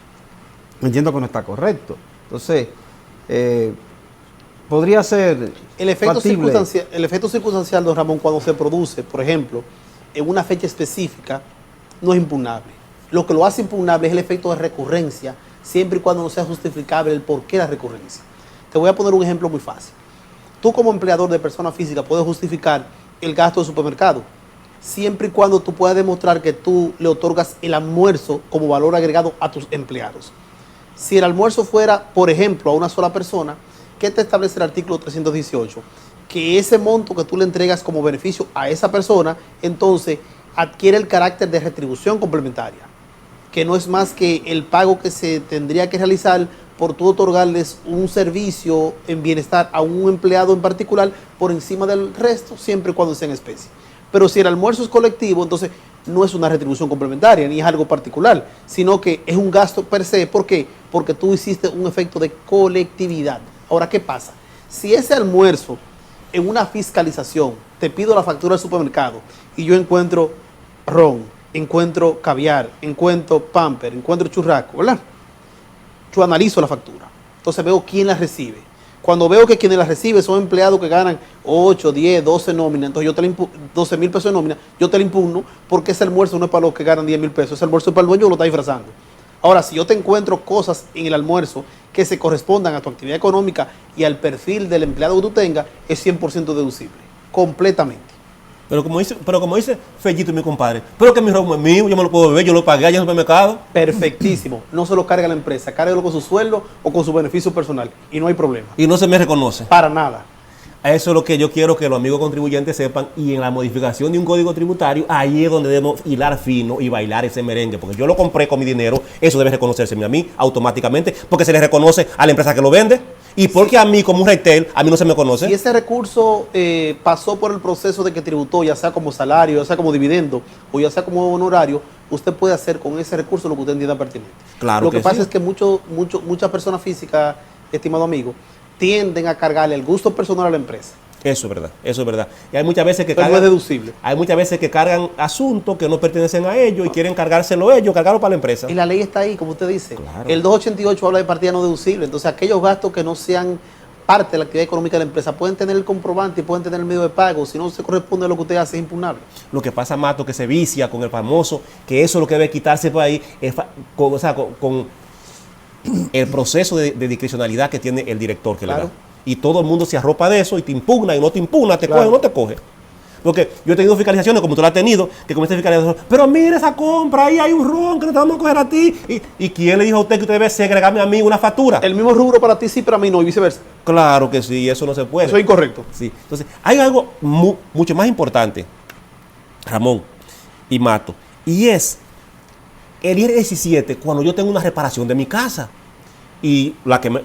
entiendo que no está correcto. Entonces, podría ser El efecto factible. circunstancial, don Ramón, cuando se produce, por ejemplo, en una fecha específica, no es impugnable. Lo que lo hace impugnable es el efecto de recurrencia, siempre y cuando no sea justificable el por qué la recurrencia. Te voy a poner un ejemplo muy fácil. Tú como empleador de persona física puedes justificar el gasto de supermercado, siempre y cuando tú puedas demostrar que tú le otorgas el almuerzo como valor agregado a tus empleados. Si el almuerzo fuera, por ejemplo, a una sola persona, ¿qué te establece el artículo 318? Que ese monto que tú le entregas como beneficio a esa persona, entonces adquiere el carácter de retribución complementaria, que no es más que el pago que se tendría que realizar por tú otorgarles un servicio en bienestar a un empleado en particular por encima del resto, siempre y cuando sea en especie. Pero si el almuerzo es colectivo, entonces no es una retribución complementaria, ni es algo particular, sino que es un gasto per se. ¿Por qué? Porque tú hiciste un efecto de colectividad. Ahora, ¿qué pasa? Si ese almuerzo en una fiscalización, te pido la factura del supermercado y yo encuentro ron, encuentro caviar, encuentro pamper, encuentro churrasco, ¿verdad? Yo analizo la factura, entonces veo quién la recibe. Cuando veo que quienes la reciben son empleados que ganan 8, 10, 12 nóminas, entonces yo te la 12 mil pesos de nómina, yo te la impugno porque ese almuerzo no es para los que ganan 10 mil pesos, ese almuerzo es para el dueño que lo está disfrazando. Ahora, si yo te encuentro cosas en el almuerzo que se correspondan a tu actividad económica y al perfil del empleado que tú tengas, es 100% deducible, completamente. Pero como dice Fellito y mi compadre, pero que mi romo es mío, yo me lo puedo beber, yo lo pagué allá en el supermercado. Perfectísimo, no se lo carga la empresa, cárgalo con su sueldo o con su beneficio personal y no hay problema, Y no se me reconoce. para nada. Eso es lo que yo quiero que los amigos contribuyentes sepan, y en la modificación de un código tributario, ahí es donde debemos hilar fino y bailar ese merengue, porque yo lo compré con mi dinero, eso debe reconocerse a mí automáticamente, porque se le reconoce a la empresa que lo vende, y porque a mí como un retail, a mí no se me conoce. Si ese recurso pasó por el proceso de que tributó, ya sea como salario, ya sea como dividendo o ya sea como honorario, usted puede hacer con ese recurso lo que usted entienda pertinente. Claro Lo que que pasa sí. es que muchas personas físicas, estimado amigo, tienden a cargarle el gusto personal a la empresa. Eso es verdad, eso es verdad. Y hay muchas veces que Pero no es deducible. hay muchas veces que cargan asuntos que no pertenecen a ellos y quieren cargárselo ellos, cargarlo para la empresa. Y la ley está ahí, como usted dice. Claro. El 288 habla de partida no deducible. Entonces, aquellos gastos que no sean parte de la actividad económica de la empresa pueden tener el comprobante y pueden tener el medio de pago. Si no se corresponde a lo que usted hace, es impugnable. Lo que pasa, Mato, que se vicia con el famoso, que eso es lo que debe quitarse por ahí, con el proceso de discrecionalidad que tiene el director que Claro. le da. Y todo el mundo se arropa de eso y te impugna y no te impugna, te Claro. coge o no te coge. Porque yo he tenido fiscalizaciones, como tú la has tenido, que con esta fiscalización, pero mire esa compra, ahí hay un ron que no te vamos a coger a ti. ¿Y quién le dijo a usted que usted debe segregarme a mí una factura? El mismo rubro para ti sí, para mí no, y viceversa. Claro que sí, eso no se puede. Eso es incorrecto. Sí. Entonces, hay algo mucho más importante, Ramón y Mato, y es el IR 17 cuando yo tengo una reparación de mi casa. Y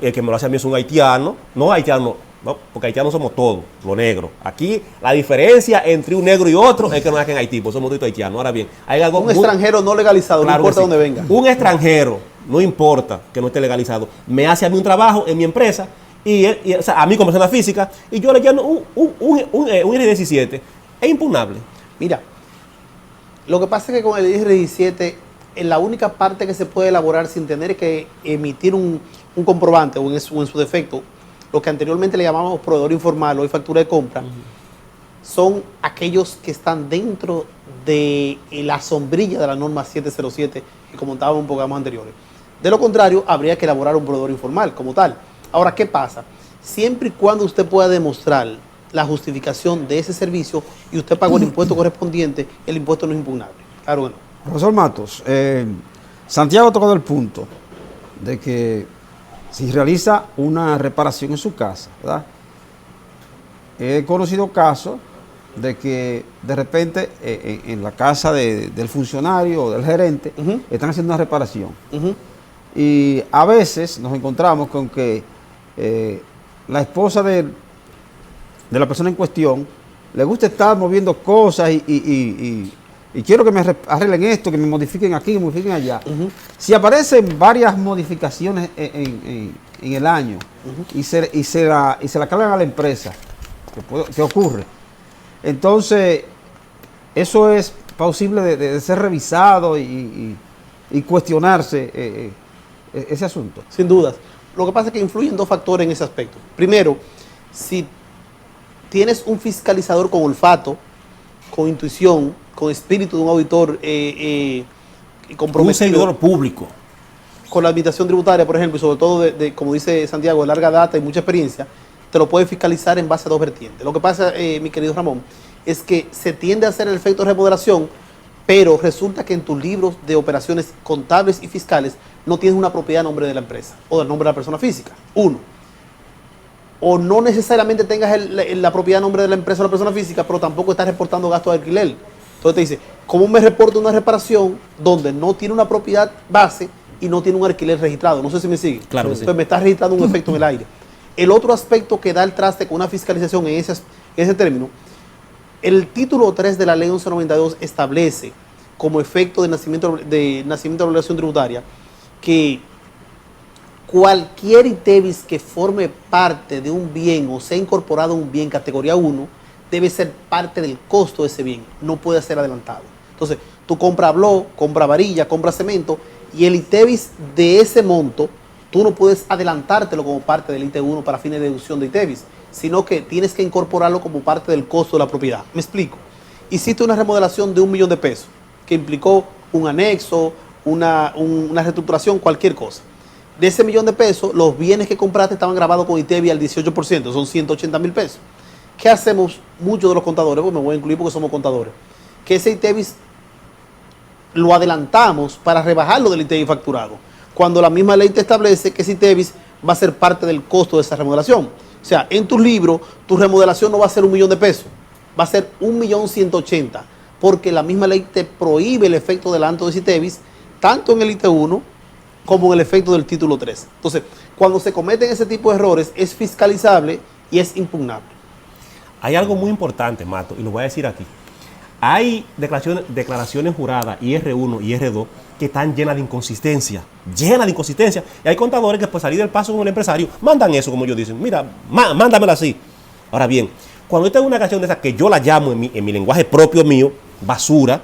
el que me lo hace a mí es un haitiano, no haitiano, no, porque haitianos somos todos, los negros. Aquí la diferencia entre un negro y otro es que no es que en Haití, pues somos todos haitianos. Ahora bien, hay algo un extranjero no legalizado, claro, no importa sí. dónde venga. Un extranjero, no importa que no esté legalizado, me hace a mí un trabajo en mi empresa, o sea, a mí como persona física, y yo le llamo un IR-17, es impugnable. Mira, lo que pasa es que con el IR-17, en la única parte que se puede elaborar sin tener que emitir un comprobante o en su defecto, lo que anteriormente le llamábamos proveedor informal, hoy factura de compra, son aquellos que están dentro de la sombrilla de la norma 707 que comentábamos en programas anteriores. De lo contrario, habría que elaborar un proveedor informal como tal. Ahora, ¿qué pasa? Siempre y cuando usted pueda demostrar la justificación de ese servicio y usted pagó el impuesto correspondiente, el impuesto no es impugnable. Claro que no. Profesor Matos, Santiago ha tocado el punto de que si realiza una reparación en su casa, ¿verdad? He conocido casos de que de repente en la casa del funcionario o del gerente están haciendo una reparación. Y a veces nos encontramos con que la esposa de la persona en cuestión le gusta estar moviendo cosas y quiero que me arreglen esto, que me modifiquen aquí, que me modifiquen allá. Si aparecen varias modificaciones en el año y se la cargan a la empresa, ¿qué ocurre? Entonces, eso es posible de ser revisado y cuestionarse ese asunto. Sin dudas. Lo que pasa es que influyen dos factores en ese aspecto. Primero, si tienes un fiscalizador con olfato, con intuición, con espíritu de un auditor comprometido, un servidor público, con la administración tributaria, por ejemplo, y sobre todo, como dice Santiago, de larga data y mucha experiencia, te lo puede fiscalizar en base a dos vertientes. Lo que pasa, mi querido Ramón, es que se tiende a hacer el efecto de remodelación, pero resulta que en tus libros de operaciones contables y fiscales no tienes una propiedad a nombre de la empresa o del nombre de la persona física. Uno. O no necesariamente tengas la propiedad a nombre de la empresa o la persona física, pero tampoco estás reportando gastos de alquiler. Entonces te dice, ¿cómo me reporto una reparación donde no tiene una propiedad base y no tiene un alquiler registrado? No sé si me sigue. Claro que sí. Entonces me estás registrando un efecto en el aire. El otro aspecto que da el traste con una fiscalización en ese término, el título 3 de la ley 1192 establece como efecto de nacimiento de la obligación tributaria que cualquier ITEVIS que forme parte de un bien o sea incorporado a un bien categoría 1 debe ser parte del costo de ese bien, no puede ser adelantado. Entonces, tú compras blog, compras varilla, compras cemento y el ITEVIS de ese monto, tú no puedes adelantártelo como parte del IT1 para fines de deducción de ITEVIS, sino que tienes que incorporarlo como parte del costo de la propiedad. Me explico. Hiciste una remodelación de $1 millón que implicó un anexo, una reestructuración, cualquier cosa. De ese $1 millón, los bienes que compraste estaban grabados con ITEVIS al 18%, son $180,000. ¿Qué hacemos muchos de los contadores? Pues me voy a incluir porque somos contadores. Que ese ITEVIS lo adelantamos para rebajarlo del ITEVIS facturado, cuando la misma ley te establece que ese ITEVIS va a ser parte del costo de esa remodelación. O sea, en tus libros, tu remodelación no va a ser $1 millón, va a ser $1.180.000, porque la misma ley te prohíbe el efecto del adelanto de ese ITEVIS, tanto en el IT1 como en el efecto del título 3. Entonces, cuando se cometen ese tipo de errores, es fiscalizable y es impugnable. Hay algo muy importante, Mato, y lo voy a decir aquí. Hay declaraciones juradas, IR1 y IR2, que están llenas de inconsistencia. Y hay contadores que por salir del paso con el empresario, mandan eso, como ellos dicen. Mira, mándamelo así. Ahora bien, cuando yo tengo una declaración de esas que yo la llamo en mi lenguaje propio mío, basura,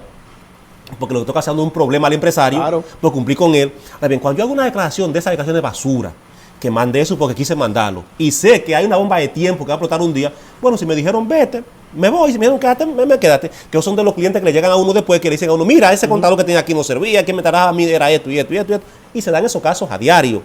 porque lo que estoy causando es un problema al empresario, claro, por cumplir con él. Ahora bien, cuando yo hago una declaración de esa declaración de basura, que mandé eso porque quise mandarlo, y sé que hay una bomba de tiempo que va a explotar un día, bueno, si me dijeron vete, me voy, si me dijeron quédate, que son de los clientes que le llegan a uno después, que le dicen a uno, mira, ese contador que tenía aquí no servía, que me dará a mí era esto, y se dan esos casos a diario.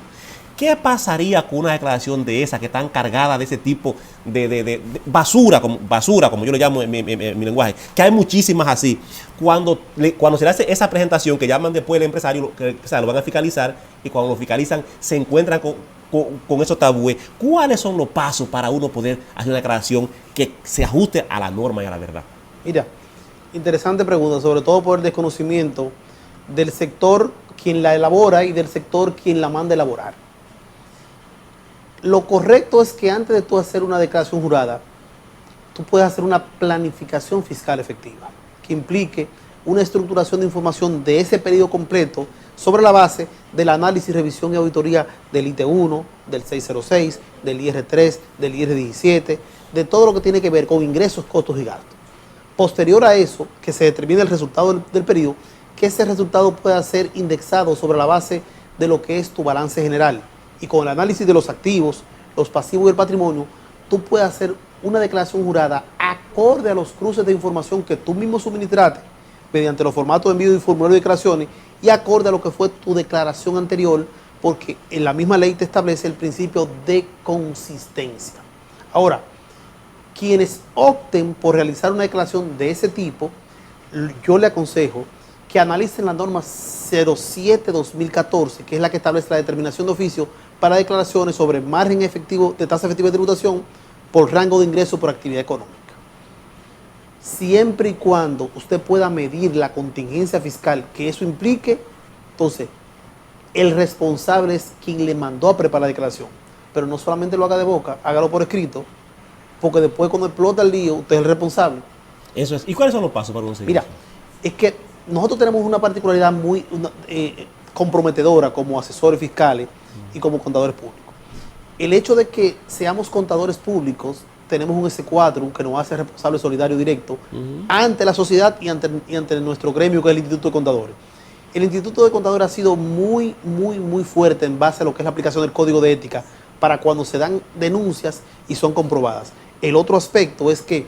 ¿Qué pasaría con una declaración de esa que están cargadas de ese tipo de basura, como yo lo llamo en mi lenguaje? Que hay muchísimas así. Cuando se le hace esa presentación, que llaman después el empresario, lo van a fiscalizar, y cuando lo fiscalizan se encuentran con esos tabúes. ¿Cuáles son los pasos para uno poder hacer una declaración que se ajuste a la norma y a la verdad? Mira, Interesante pregunta, sobre todo por el desconocimiento del sector quien la elabora y del sector quien la manda a elaborar. Lo correcto es que antes de tú hacer una declaración jurada, tú puedes hacer una planificación fiscal efectiva, que implique una estructuración de información de ese periodo completo sobre la base del análisis, revisión y auditoría del IT1, del 606, del IR3, del IR17, de todo lo que tiene que ver con ingresos, costos y gastos. Posterior a eso, que se determine el resultado del periodo, que ese resultado pueda ser indexado sobre la base de lo que es tu balance general. Y con el análisis de los activos, los pasivos y el patrimonio, tú puedes hacer una declaración jurada acorde a los cruces de información que tú mismo suministraste mediante los formatos de envío y formulario de declaraciones y acorde a lo que fue tu declaración anterior, porque en la misma ley te establece el principio de consistencia. Ahora, quienes opten por realizar una declaración de ese tipo, yo le aconsejo que analicen la norma 07-2014, que es la que establece la determinación de oficio para declaraciones sobre margen efectivo de tasa efectiva de tributación por rango de ingreso por actividad económica. Siempre y cuando usted pueda medir la contingencia fiscal que eso implique, entonces el responsable es quien le mandó a preparar la declaración. Pero no solamente lo haga de boca, hágalo por escrito, porque después cuando explota el lío, usted es el responsable. Eso es. ¿Y cuáles son los pasos para conseguir Mira, eso? es que nosotros tenemos una particularidad muy comprometedora como asesores fiscales y como contadores públicos. El hecho de que seamos contadores públicos, tenemos un S4 que nos hace responsable solidario directo ante la sociedad y ante nuestro gremio, que es el Instituto de Contadores. El Instituto de Contadores ha sido muy fuerte en base a lo que es la aplicación del Código de Ética para cuando se dan denuncias y son comprobadas. El otro aspecto es que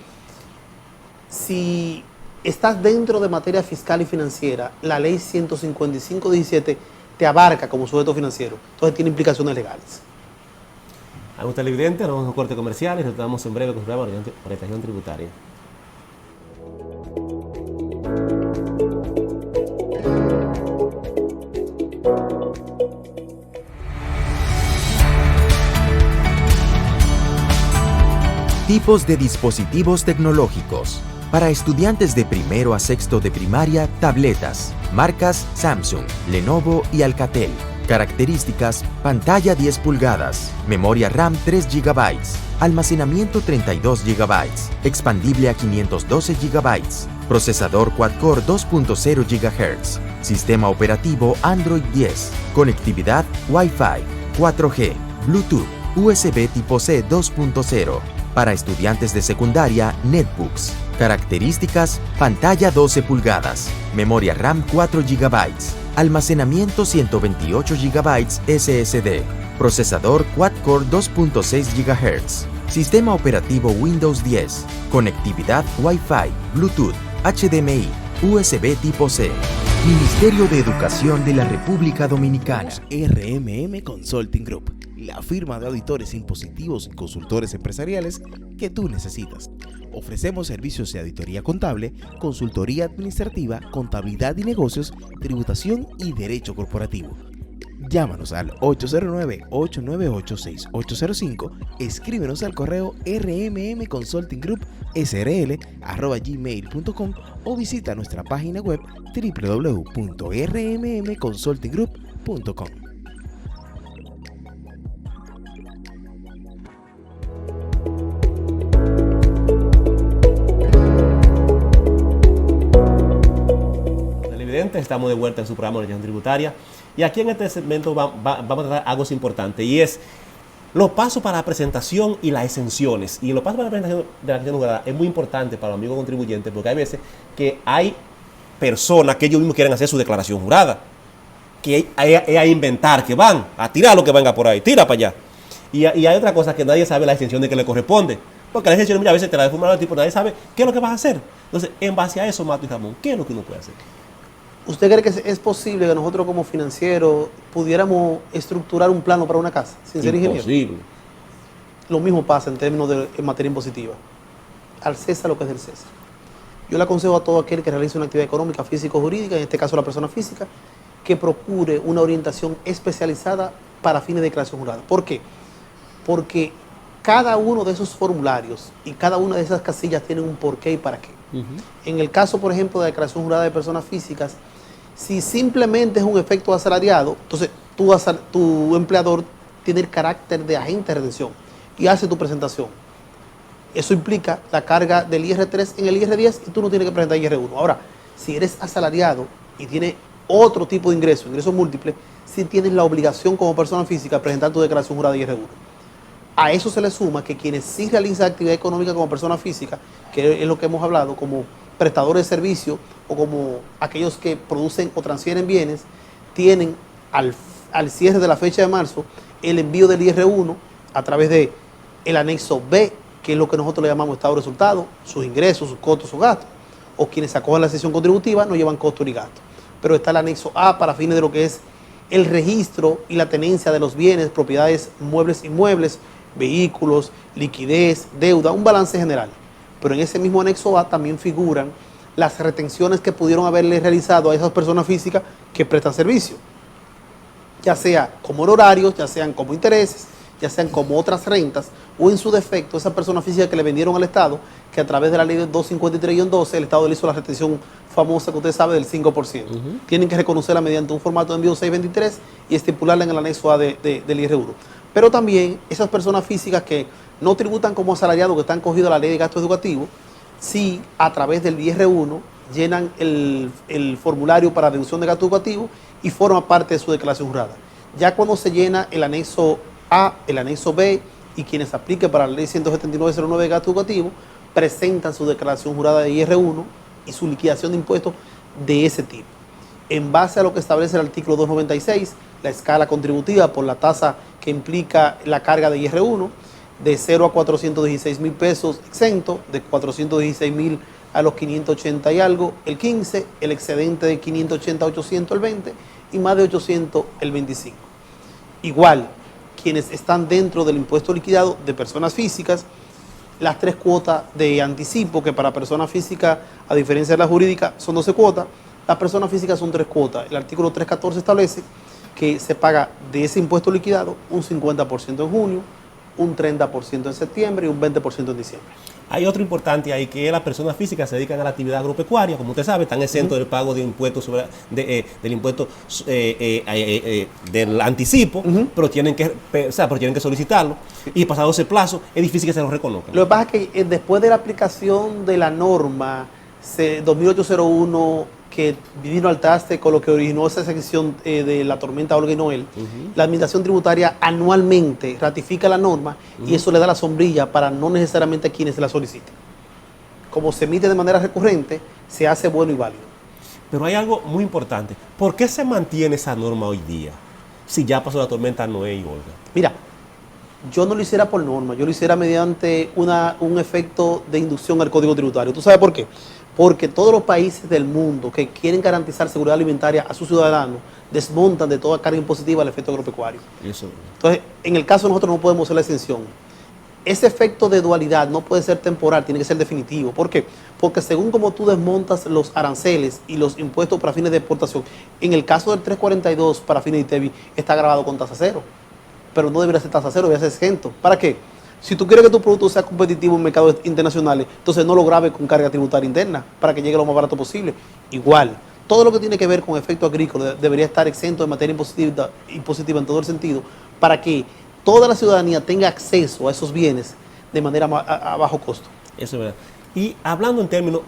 si estás dentro de materia fiscal y financiera, la ley 155-17 te abarca como sujeto financiero, entonces tiene implicaciones legales. A usted televidente, nos vamos a un corte comercial y retornamos en breve con su programa de orientación tributaria. Tipos de dispositivos tecnológicos. Para estudiantes de primero a sexto de primaria, tabletas. Marcas Samsung, Lenovo y Alcatel. Características: pantalla 10 pulgadas, memoria RAM 3 GB, almacenamiento 32 GB, expandible a 512 GB, procesador quad-core 2.0 GHz, sistema operativo Android 10, conectividad Wi-Fi, 4G, Bluetooth, USB tipo C 2.0. Para estudiantes de secundaria, netbooks. Características: pantalla 12 pulgadas, memoria RAM 4 GB, almacenamiento 128 GB SSD, procesador quad-core 2.6 GHz, sistema operativo Windows 10, conectividad Wi-Fi, Bluetooth, HDMI, USB tipo C. Ministerio de Educación de la República Dominicana. RMM Consulting Group, la firma de auditores impositivos y consultores empresariales que tú necesitas. Ofrecemos servicios de auditoría contable, consultoría administrativa, contabilidad y negocios, tributación y derecho corporativo. Llámanos al 809-898-6805, escríbenos al correo rmmconsultinggroup@gmail.com o visita nuestra página web www.rmmconsultinggroup.com. Estamos de vuelta en su programa de orientación tributaria y aquí en este segmento vamos a tratar algo importante y es los pasos para la presentación y las exenciones. Y los pasos para la presentación de la exención jurada es muy importante para los amigos contribuyentes porque hay veces que hay personas que ellos mismos quieren hacer su declaración jurada, que es a inventar, que van a tirar lo que venga por ahí, tira para allá. Y hay otra cosa que nadie sabe la exención de que le corresponde, porque la exención a veces te la defuman al tipo, nadie sabe qué es lo que vas a hacer. Entonces, en base a eso, Mato y Ramón, ¿qué es lo que uno puede hacer? ¿Usted cree que es posible que nosotros como financieros pudiéramos estructurar un plano para una casa sin ser ingeniero? Imposible. Lo mismo pasa en términos en materia impositiva. Al César lo que es del César. Yo le aconsejo a todo aquel que realice una actividad económica, físico-jurídica, en este caso la persona física, que procure una orientación especializada para fines de declaración jurada. ¿Por qué? Porque cada uno de esos formularios y cada una de esas casillas tienen un porqué y para qué. En el caso, por ejemplo, de declaración jurada de personas físicas, si simplemente es un efecto asalariado, entonces tu empleador tiene el carácter de agente de retención y hace tu presentación. Eso implica la carga del IR3 en el IR10 y tú no tienes que presentar IR1. Ahora, si eres asalariado y tienes otro tipo de ingresos múltiples, sí tienes la obligación como persona física de presentar tu declaración jurada de IR1. A eso se le suma que quienes sí realizan actividad económica como persona física, que es lo que hemos hablado, como prestadores de servicio o como aquellos que producen o transfieren bienes, tienen al cierre de la fecha de marzo el envío del IR1 a través de el anexo B, que es lo que nosotros le llamamos estado de resultado, sus ingresos, sus costos, sus gastos, o quienes se acojan a la sesión contributiva no llevan costo ni gasto. Pero está el anexo A para fines de lo que es el registro y la tenencia de los bienes, propiedades, muebles, inmuebles, vehículos, liquidez, deuda, un balance general. Pero en ese mismo anexo A también figuran las retenciones que pudieron haberle realizado a esas personas físicas que prestan servicio, ya sea como horarios, ya sean como intereses, ya sean como otras rentas, o en su defecto, esa persona física que le vendieron al Estado, que a través de la ley de 253-12, el Estado le hizo la retención famosa que usted sabe del 5%. Tienen que reconocerla mediante un formato de envío 623 y estipularla en el anexo A del IR1. Pero también esas personas físicas que no tributan como asalariados, que están cogidos a la ley de gasto educativo, sí a través del IR1 llenan el formulario para deducción de gasto educativo y forma parte de su declaración jurada. Ya cuando se llena el anexo A, el anexo B y quienes apliquen para la ley 17909 de gasto educativo, presentan su declaración jurada de IR1 y su liquidación de impuestos de ese tipo. En base a lo que establece el artículo 296, la escala contributiva por la tasa que implica la carga de IR1, de 0 a 416 mil pesos exento, de 416 mil a los 580 y algo, el 15, el excedente de 580 a 800 el 20 y más de 800 el 25. Igual, quienes están dentro del impuesto liquidado de personas físicas, las 3 cuotas de anticipo, que para personas físicas, a diferencia de la jurídica, son 12 cuotas, las personas físicas son 3 cuotas. El artículo 314 establece que se paga de ese impuesto liquidado un 50% en junio, un 30% en septiembre y un 20% en diciembre. Hay otro importante ahí, que las personas físicas se dedican a la actividad agropecuaria, como usted sabe, están exentos del pago de impuestos del impuesto del anticipo, pero tienen que solicitarlo, y pasado ese plazo es difícil que se lo reconozcan. Lo que pasa es que después de la aplicación de la norma 2801 que vino al traste con lo que originó esa sección de la tormenta Olga y Noel, la Administración Tributaria anualmente ratifica la norma y eso le da la sombrilla para no necesariamente a quienes se la soliciten. Como se emite de manera recurrente, se hace bueno y válido. Pero hay algo muy importante. ¿Por qué se mantiene esa norma hoy día si ya pasó la tormenta Noel y Olga? Mira, yo no lo hiciera por norma, yo lo hiciera mediante un efecto de inducción al Código Tributario. ¿Tú sabes por qué? Porque todos los países del mundo que quieren garantizar seguridad alimentaria a sus ciudadanos desmontan de toda carga impositiva el efecto agropecuario. Eso. Entonces, en el caso de nosotros no podemos hacer la exención. Ese efecto de dualidad no puede ser temporal, tiene que ser definitivo. ¿Por qué? Porque según como tú desmontas los aranceles y los impuestos para fines de exportación, en el caso del 342 para fines de ITEVI está grabado con tasa cero, pero no debería ser tasa cero, debería ser exento. ¿Para qué? Si tú quieres que tu producto sea competitivo en mercados internacionales, entonces no lo grabes con carga tributaria interna para que llegue lo más barato posible. Igual, todo lo que tiene que ver con efecto agrícola debería estar exento de materia impositiva en todo el sentido, para que toda la ciudadanía tenga acceso a esos bienes de manera a bajo costo. Eso es verdad. Y hablando en términos,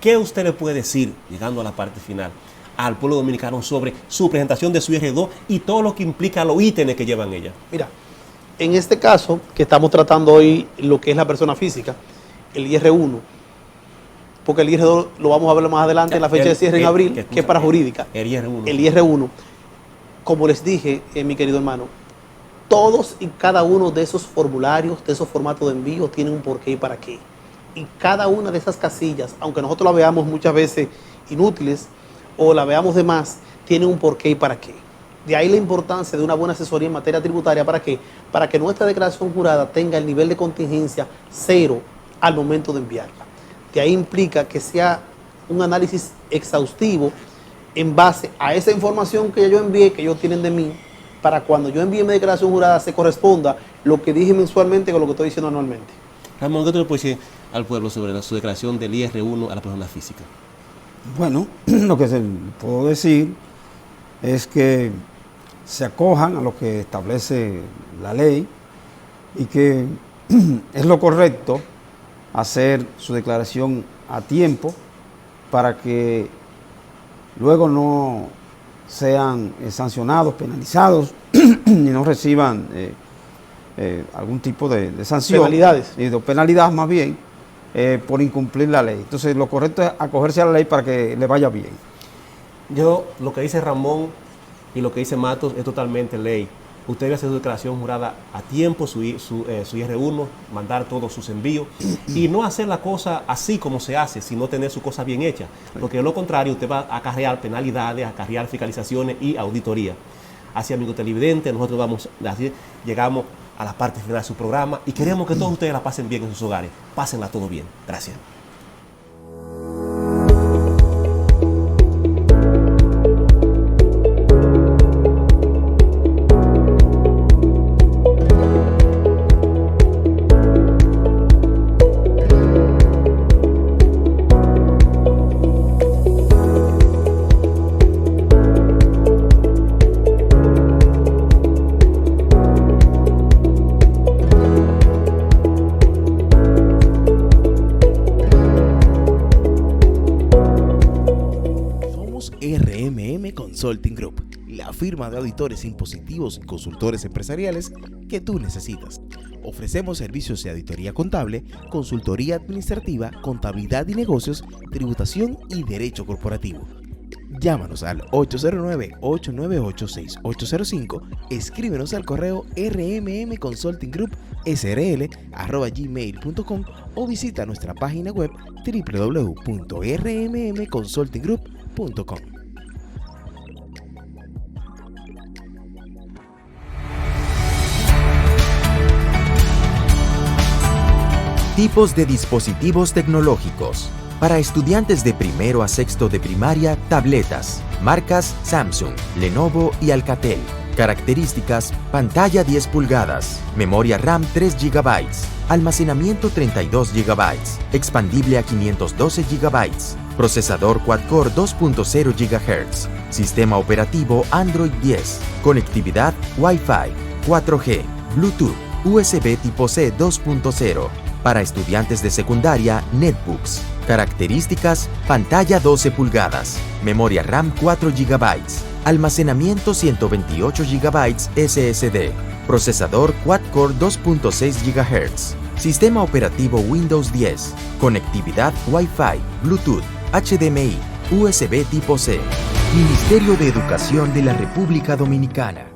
¿qué usted le puede decir, llegando a la parte final, al pueblo dominicano sobre su presentación de su IR2 y todo lo que implica los ítems que llevan ella? Mira, en este caso, que estamos tratando hoy lo que es la persona física, el IR1, porque el IR2 lo vamos a ver más adelante en la fecha de cierre en abril, que es para jurídica. El IR1. El IR1, como les dije, mi querido hermano, todos y cada uno de esos formularios, de esos formatos de envío, tienen un porqué y para qué. Y cada una de esas casillas, aunque nosotros la veamos muchas veces inútiles o la veamos de más, tiene un porqué y para qué. De ahí la importancia de una buena asesoría en materia tributaria. ¿Para qué? Para que nuestra declaración jurada tenga el nivel de contingencia cero al momento de enviarla. De ahí implica que sea un análisis exhaustivo en base a esa información que yo envié, que ellos tienen de mí, para cuando yo envíe mi declaración jurada se corresponda lo que dije mensualmente con lo que estoy diciendo anualmente. Ramón, ¿qué tú le puedes decir al pueblo sobre su declaración del IR1 a la persona física? Bueno, lo que puedo decir es que se acojan a lo que establece la ley y que es lo correcto hacer su declaración a tiempo para que luego no sean sancionados, penalizados y no reciban algún tipo de sanción. Penalidades. De penalidad más bien por incumplir la ley. Entonces lo correcto es acogerse a la ley para que le vaya bien. Yo, lo que dice Ramón y lo que dice Matos es totalmente ley. Usted debe hacer su declaración jurada a tiempo, su IR1, mandar todos sus envíos y no hacer la cosa así como se hace, sino tener su cosa bien hecha. Porque de lo contrario, usted va a acarrear penalidades, a acarrear fiscalizaciones y auditoría. Así, amigo televidente, nosotros llegamos a la parte final de su programa y queremos que todos ustedes la pasen bien en sus hogares. Pásenla todo bien. Gracias. RMM Consulting Group, la firma de auditores impositivos y consultores empresariales que tú necesitas. Ofrecemos servicios de auditoría contable, consultoría administrativa, contabilidad y negocios, tributación y derecho corporativo. Llámanos al 809-898-6805, escríbenos al correo rmmconsultinggroup@gmail.com o visita nuestra página web www.rmmconsultinggroup.com. Tipos de dispositivos tecnológicos. Para estudiantes de primero a sexto de primaria, tabletas. Marcas Samsung, Lenovo y Alcatel. Características: pantalla 10 pulgadas, memoria RAM 3 GB, almacenamiento 32 GB, expandible a 512 GB, procesador quad-core 2.0 GHz, sistema operativo Android 10, conectividad Wi-Fi, 4G, Bluetooth, USB tipo C 2.0. Para estudiantes de secundaria, netbooks. Características: pantalla 12 pulgadas, memoria RAM 4 GB, almacenamiento 128 GB SSD, procesador quad-core 2.6 GHz, sistema operativo Windows 10, conectividad Wi-Fi, Bluetooth, HDMI, USB tipo C. Ministerio de Educación de la República Dominicana.